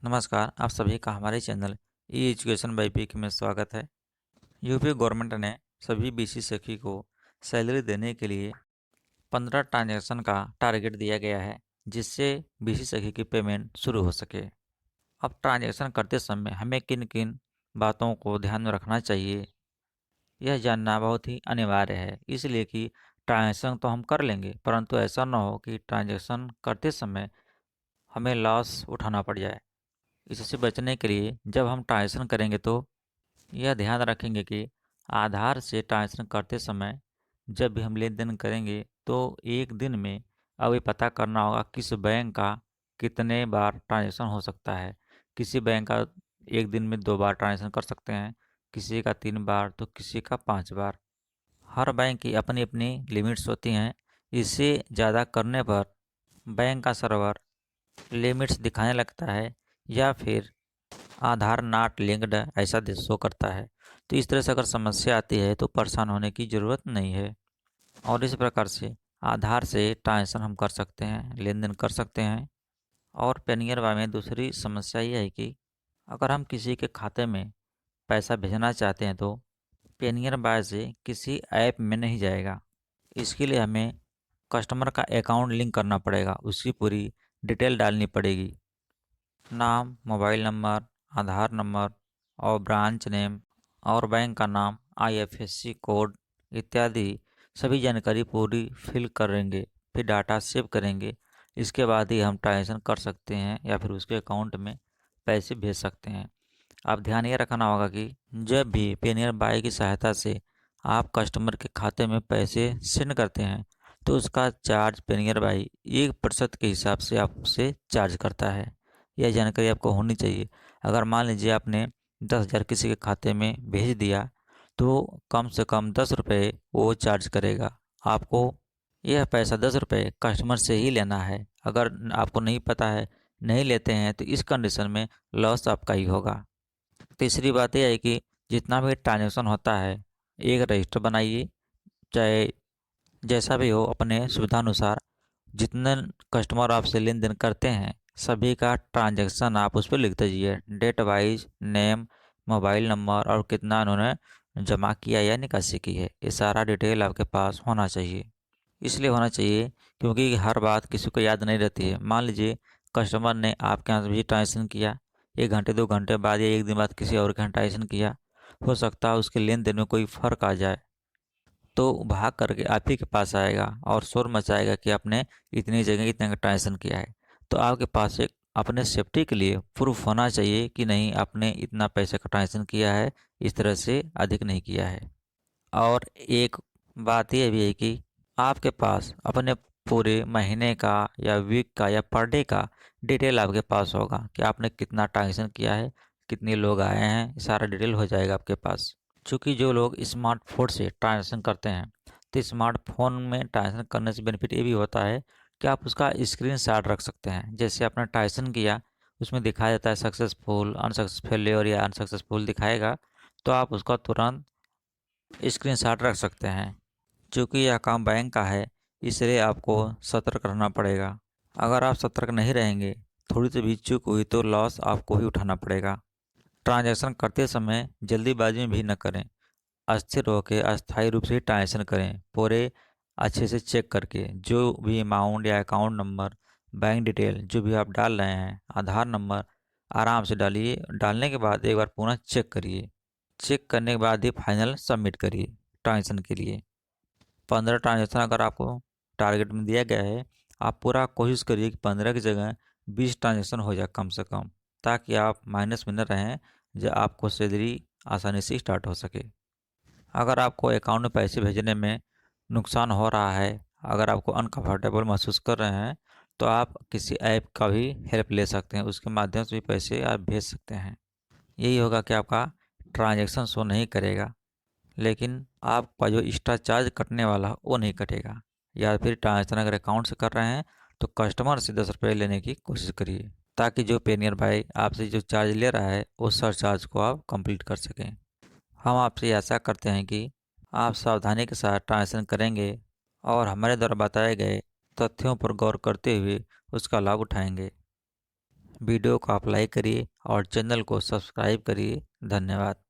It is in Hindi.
नमस्कार, आप सभी का हमारे चैनल ई एजुकेशन बाई पीके में स्वागत है। यूपी गवर्नमेंट ने सभी बीसी सखी को सैलरी देने के लिए 15 ट्रांजैक्शन का टारगेट दिया गया है, जिससे बीसी सखी की पेमेंट शुरू हो सके। अब ट्रांजैक्शन करते समय हमें किन किन बातों को ध्यान में रखना चाहिए, यह जानना बहुत ही अनिवार्य है। इसलिए कि ट्रांजैक्शन तो हम कर लेंगे, परंतु ऐसा ना हो कि ट्रांजैक्शन करते समय हमें लॉस उठाना पड़ जाए। इससे बचने के लिए जब हम ट्रांजैक्शन करेंगे तो यह ध्यान रखेंगे कि आधार से ट्रांजैक्शन करते समय जब भी हम लेन देन करेंगे तो एक दिन में अब ये पता करना होगा किस बैंक का कितने बार ट्रांजैक्शन हो सकता है। किसी बैंक का एक दिन में 2 बार ट्रांजैक्शन कर सकते हैं, किसी का 3 बार तो किसी का 5 बार। हर बैंक की अपनी अपनी लिमिट्स होती हैं। इससे ज़्यादा करने पर बैंक का सर्वर लिमिट्स दिखाने लगता है या फिर आधार नॉट लिंक्ड ऐसा शो करता है। तो इस तरह से अगर समस्या आती है तो परेशान होने की ज़रूरत नहीं है। और इस प्रकार से आधार से ट्रांजेक्शन हम कर सकते हैं, लेन देन कर सकते हैं। और पेनियर वाई में दूसरी समस्या ये है कि अगर हम किसी के खाते में पैसा भेजना चाहते हैं तो पेनियर बाय से किसी ऐप में नहीं जाएगा। इसके लिए हमें कस्टमर का अकाउंट लिंक करना पड़ेगा, उसकी पूरी डिटेल डालनी पड़ेगी। नाम, मोबाइल नंबर, आधार नंबर और ब्रांच नेम और बैंक का नाम, आईएफएससी कोड इत्यादि सभी जानकारी पूरी फिल करेंगे, फिर डाटा सेव करेंगे। इसके बाद ही हम ट्रांजेक्शन कर सकते हैं या फिर उसके अकाउंट में पैसे भेज सकते हैं। आप ध्यान ये रखना होगा कि जब भी पेनियर बाई की सहायता से आप कस्टमर के खाते में पैसे सेंड करते हैं तो उसका चार्ज पेनियर बाई 1% के हिसाब से आपसे चार्ज करता है। यह जानकारी आपको होनी चाहिए। अगर मान लीजिए आपने 10,000 किसी के खाते में भेज दिया तो कम से कम 10 रुपये वो चार्ज करेगा आपको। यह पैसा 10 रुपये कस्टमर से ही लेना है। अगर आपको नहीं पता है, नहीं लेते हैं तो इस कंडीशन में लॉस आपका ही होगा। तीसरी बात यह है कि जितना भी ट्रांजेक्शन होता है एक रजिस्टर बनाइए, चाहे जैसा भी हो अपने सुविधानुसार। जितने कस्टमर आपसे लेन देन करते हैं सभी का ट्रांजैक्शन आप उस पर लिख दीजिए, date wise, name, mobile number और कितना उन्होंने जमा किया या निकासी की है। ये सारा डिटेल आपके पास होना चाहिए। इसलिए होना चाहिए क्योंकि हर बात किसी को याद नहीं रहती है। मान लीजिए कस्टमर ने आपके यहाँ से भी ट्रांजेक्शन किया, 1 घंटे 2 घंटे बाद या एक दिन बाद किसी और के यहाँ ट्रांजेक्शन किया, हो सकता है उसके लेन देन में कोई फ़र्क आ जाए तो भाग करके आप ही के पास आएगा और शोर मचाएगा कि आपने इतनी जगह इतने का ट्रांजेक्शन किया है। तो आपके पास एक अपने सेफ्टी के लिए प्रूफ होना चाहिए कि नहीं आपने इतना पैसे का ट्रांजेक्शन किया है, इस तरह से अधिक नहीं किया है। और एक बात यह भी है कि आपके पास अपने पूरे महीने का या वीक का या पर डे का डिटेल आपके पास होगा कि आपने कितना ट्रांजेक्शन किया है, कितने लोग आए हैं, ये सारा डिटेल हो जाएगा आपके पास। चूँकि जो लोग स्मार्टफ़ोन से ट्रांजेक्शन करते हैं तो स्मार्टफ़ोन में ट्रांजेक्शन करने से बेनिफिट ये भी होता है कि आप उसका स्क्रीनशॉट रख सकते हैं। जैसे आपने ट्रांजेक्शन किया, उसमें दिखाया जाता है सक्सेसफुल, अनसक्सेसफुल फेल्योर या अनसक्सेसफुल दिखाएगा, तो आप उसका तुरंत स्क्रीनशॉट रख सकते हैं। चूँकि यह काम बैंक का है इसलिए आपको सतर्क रहना पड़ेगा। अगर आप सतर्क नहीं रहेंगे, थोड़ी सी भी चूक हुई तो लॉस आपको ही उठाना पड़ेगा। ट्रांजैक्शन करते समय जल्दीबाजी में भी न करें। अस्थिर होकर अस्थायी रूप से ही ट्रांजैक्शन करें, पूरे अच्छे से चेक करके। जो भी अमाउंट या अकाउंट नंबर, बैंक डिटेल जो भी आप डाल रहे हैं, आधार नंबर आराम से डालिए। डालने के बाद एक बार पुनः चेक करिए। चेक करने के बाद ही फाइनल सबमिट करिए ट्रांजैक्शन के लिए। 15 ट्रांजैक्शन अगर आपको टारगेट में दिया गया है, आप पूरा कोशिश करिए कि 15 की जगह 20 ट्रांजैक्शन हो जाए कम से कम, ताकि आप माइनस में न रहें, जो आपको सैलरी आसानी से स्टार्ट हो सके। अगर आपको अकाउंट में पैसे भेजने में नुकसान हो रहा है, अगर आपको अनकंफर्टेबल महसूस कर रहे हैं, तो आप किसी ऐप का भी हेल्प ले सकते हैं। उसके माध्यम से भी पैसे आप भेज सकते हैं। यही होगा कि आपका ट्रांजैक्शन शो नहीं करेगा, लेकिन आपका जो एक्स्ट्रा चार्ज कटने वाला है वो नहीं कटेगा। या फिर ट्रांजेक्शन अगर अकाउंट से कर रहे हैं तो कस्टमर से 10 रुपये लेने की कोशिश करिए, ताकि जो पेनियर भाई आपसे जो चार्ज ले रहा है उस सर चार्ज को आप कंप्लीट कर सकें। हम आपसे आशा करते हैं कि आप सावधानी के साथ ट्रांजेक्शन करेंगे और हमारे द्वारा बताए गए तथ्यों पर गौर करते हुए उसका लाभ उठाएंगे। वीडियो को आप लाइक करिए और चैनल को सब्सक्राइब करिए। धन्यवाद।